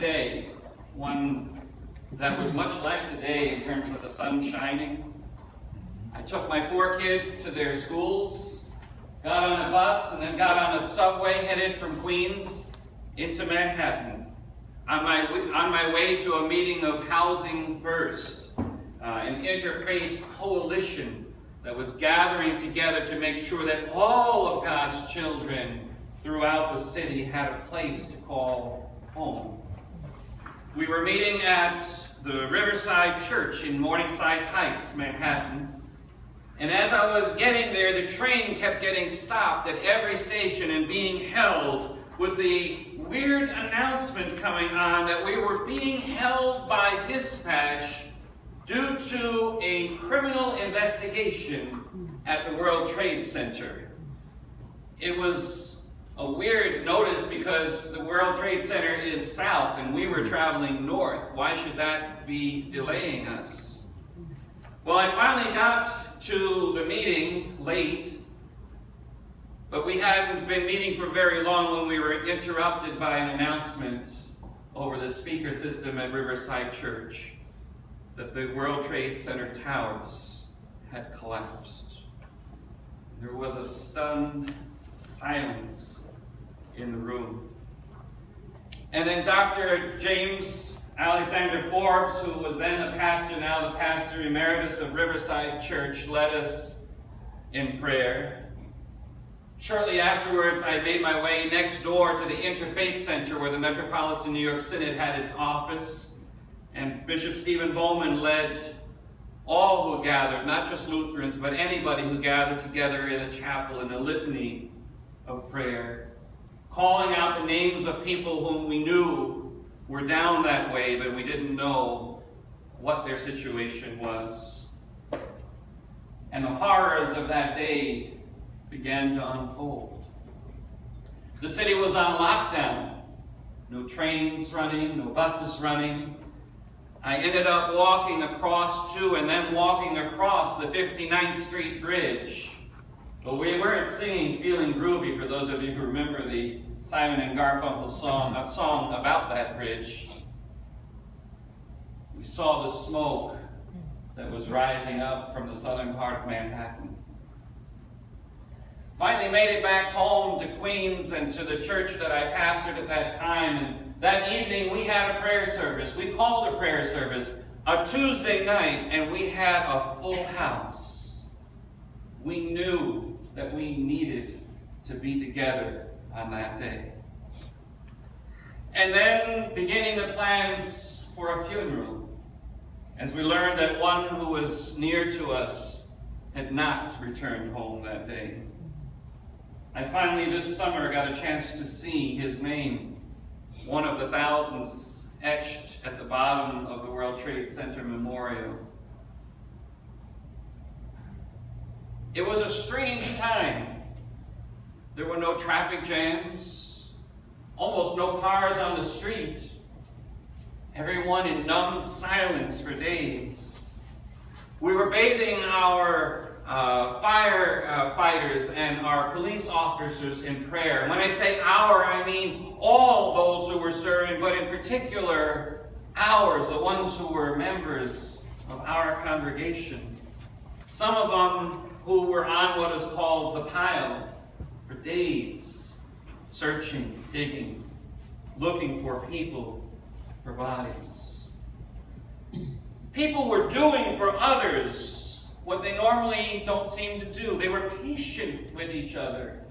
day, one that was much like today in terms of the sun shining. I took my 4 kids to their schools, got on a bus, and then got on a subway headed from Queens into Manhattan. On my way to a meeting of Housing First, an interfaith coalition that was gathering together to make sure that all of God's children throughout the city had a place to call home. We were meeting at the Riverside Church in Morningside Heights, Manhattan. And as I was getting there, the train kept getting stopped at every station and being held with the weird announcement coming on that we were being held by dispatch due to a criminal investigation at the World Trade Center. It was a weird notice because the World Trade Center is south and we were traveling north. Why should that be delaying us? Well, I finally got to the meeting late, but we hadn't been meeting for very long when we were interrupted by an announcement over the speaker system at Riverside Church that the World Trade Center towers had collapsed. There was a stunned silence in the room. And then Dr. James Alexander Forbes, who was then the pastor, now the pastor emeritus of Riverside Church, led us in prayer. Shortly afterwards, I made my way next door to the Interfaith Center where the Metropolitan New York Synod had its office, and Bishop Stephen Bowman led all who gathered, not just Lutherans, but anybody who gathered together in a chapel in a litany of prayer, calling out the names of people whom we knew were down that way, but we didn't know what their situation was. And the horrors of that day began to unfold. The city was on lockdown. No trains running, no buses running. I ended up walking across to and then walking across the 59th Street Bridge. But we weren't singing Feeling Groovy, for those of you who remember the Simon and Garfunkel song about that bridge. We saw the smoke that was rising up from the southern part of Manhattan. Finally made it back home to Queens and to the church that I pastored at that time. And that evening we had a prayer service. We called a prayer service a Tuesday night, and we had a full house. We knew that we needed to be together on that day. And then beginning the plans for a funeral, as we learned that one who was near to us had not returned home that day. I finally this summer got a chance to see his name, one of the thousands etched at the bottom of the World Trade Center memorial. It was a strange time. There were no traffic jams, almost no cars on the street. Everyone in numbed silence for days. We were bathing our firefighters and our police officers in prayer. And when I say our, I mean all those who were serving, but in particular ours, the ones who were members of our congregation. Some of them who were on what is called the pile for days, searching, digging, looking for people, for bodies. People were doing for others what they normally don't seem to do. They were patient with each other.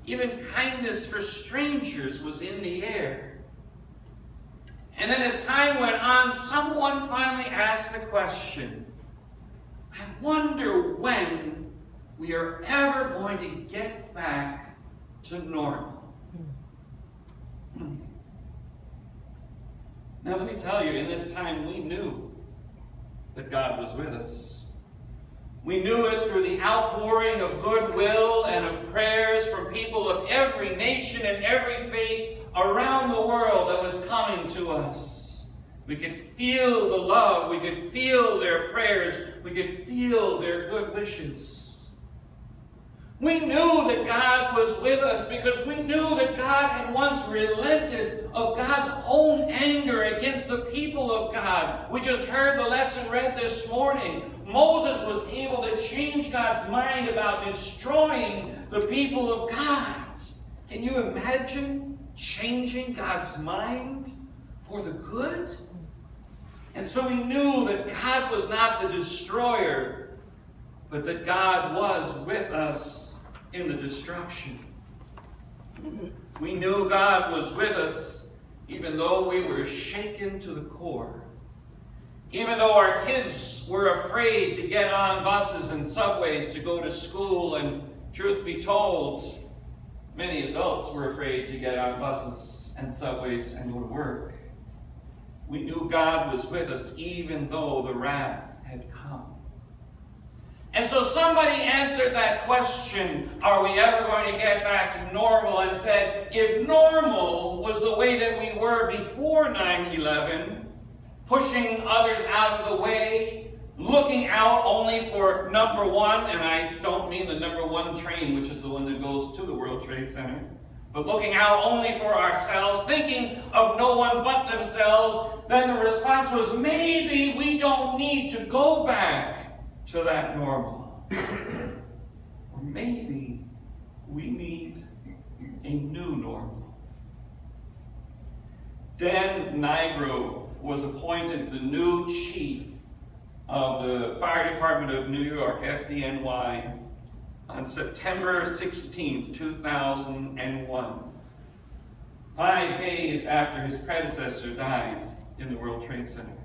Even kindness for strangers was in the air. And then as time went on, someone finally asked the question, I wonder when we are ever going to get back to normal. Now let me tell you, in this time we knew that God was with us. We knew it through the outpouring of goodwill and of prayers from people of every nation and every faith around the world that was coming to us. We could feel the love, we could feel their prayers, we could feel their good wishes. We knew that God was with us because we knew that God had once relented of God's own the people of God. We just heard the lesson read this morning. Moses was able to change God's mind about destroying the people of God. Can you imagine changing God's mind for the good? And so we knew that God was not the destroyer, but that God was with us in the destruction. We knew God was with us even though we were shaken to the core. Even though our kids were afraid to get on buses and subways to go to school, and truth be told, many adults were afraid to get on buses and subways and go to work. We knew God was with us even though the wrath had come. And so somebody answered that question, are we ever going to get back to normal? And said, if normal was the way that we were before 9/11, pushing others out of the way, looking out only for number one, and I don't mean the number one train, which is the one that goes to the World Trade Center, but looking out only for ourselves, thinking of no one but themselves, then the response was, maybe we don't need to go back to that normal. Or maybe we need a new normal. Dan Nigro was appointed the new chief of the Fire Department of New York, FDNY, on September 16th, 2001, 5 days after his predecessor died in the World Trade Center.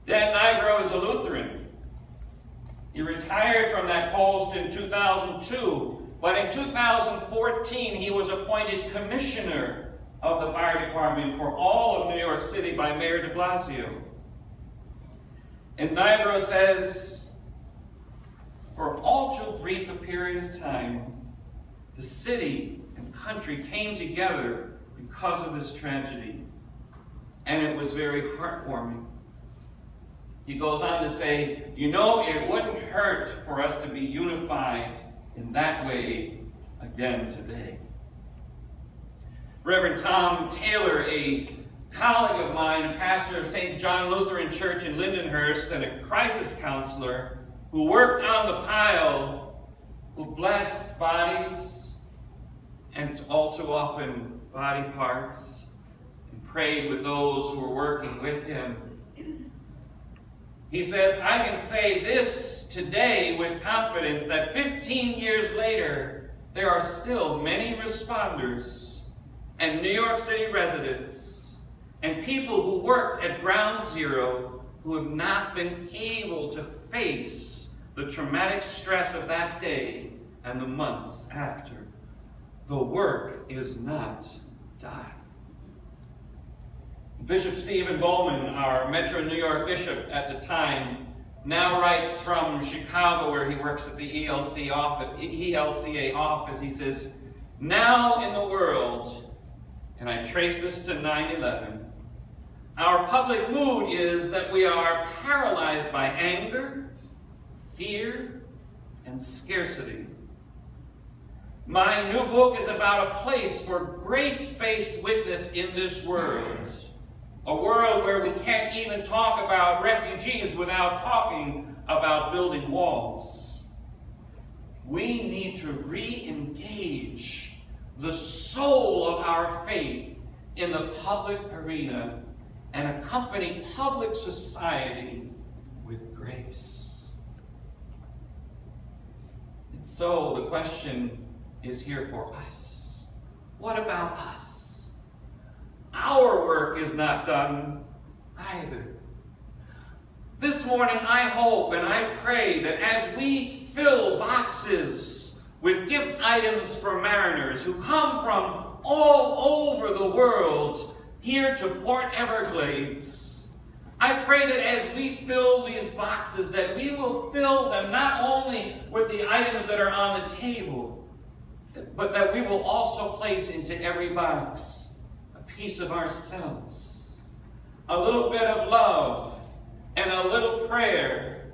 Dan Nigro is a Lutheran. He retired from that post in 2002, but in 2014 he was appointed commissioner of the fire department for all of New York City by Mayor de Blasio. And Nigro says, for all too brief a period of time, the city and country came together because of this tragedy, and it was very heartwarming. He goes on to say, you know, it wouldn't hurt for us to be unified in that way again today. Reverend Tom Taylor, a colleague of mine, a pastor of St. John Lutheran Church in Lindenhurst and a crisis counselor who worked on the pile, who blessed bodies and all too often body parts, and prayed with those who were working with him. He says, I can say this today with confidence that 15 years later, there are still many responders and New York City residents and people who worked at Ground Zero who have not been able to face the traumatic stress of that day and the months after. The work is not done. Bishop Stephen Bowman, our Metro New York bishop at the time, now writes from Chicago, where he works at the ELCA office. He says, now in the world, and I trace this to 9/11, our public mood is that we are paralyzed by anger, fear, and scarcity. My new book is about a place for grace-based witness in this world. A world where we can't even talk about refugees without talking about building walls. We need to re-engage the soul of our faith in the public arena and accompany public society with grace. And so the question is here for us. What about us? Our work is not done either. This morning I hope and I pray that as we fill boxes with gift items for mariners who come from all over the world here to Port Everglades, I pray that as we fill these boxes that we will fill them not only with the items that are on the table, but that we will also place into every box piece of ourselves, a little bit of love, and a little prayer,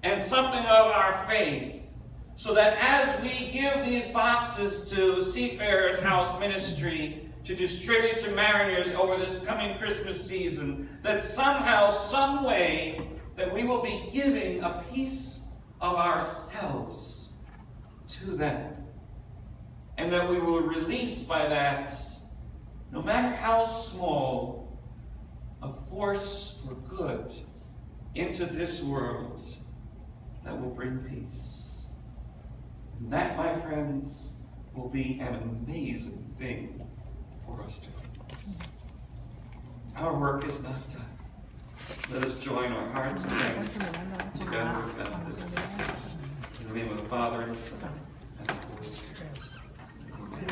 and something of our faith, so that as we give these boxes to Seafarers House Ministry to distribute to mariners over this coming Christmas season, that somehow, some way, that we will be giving a piece of ourselves to them. And that we will release by that, no matter how small, a force for good into this world that will bring peace. And that, my friends, will be an amazing thing for us to witness. Our work is not done. Let us join our hearts and hands together with God this day. In the name of the Father, and the Son, and the Holy Spirit.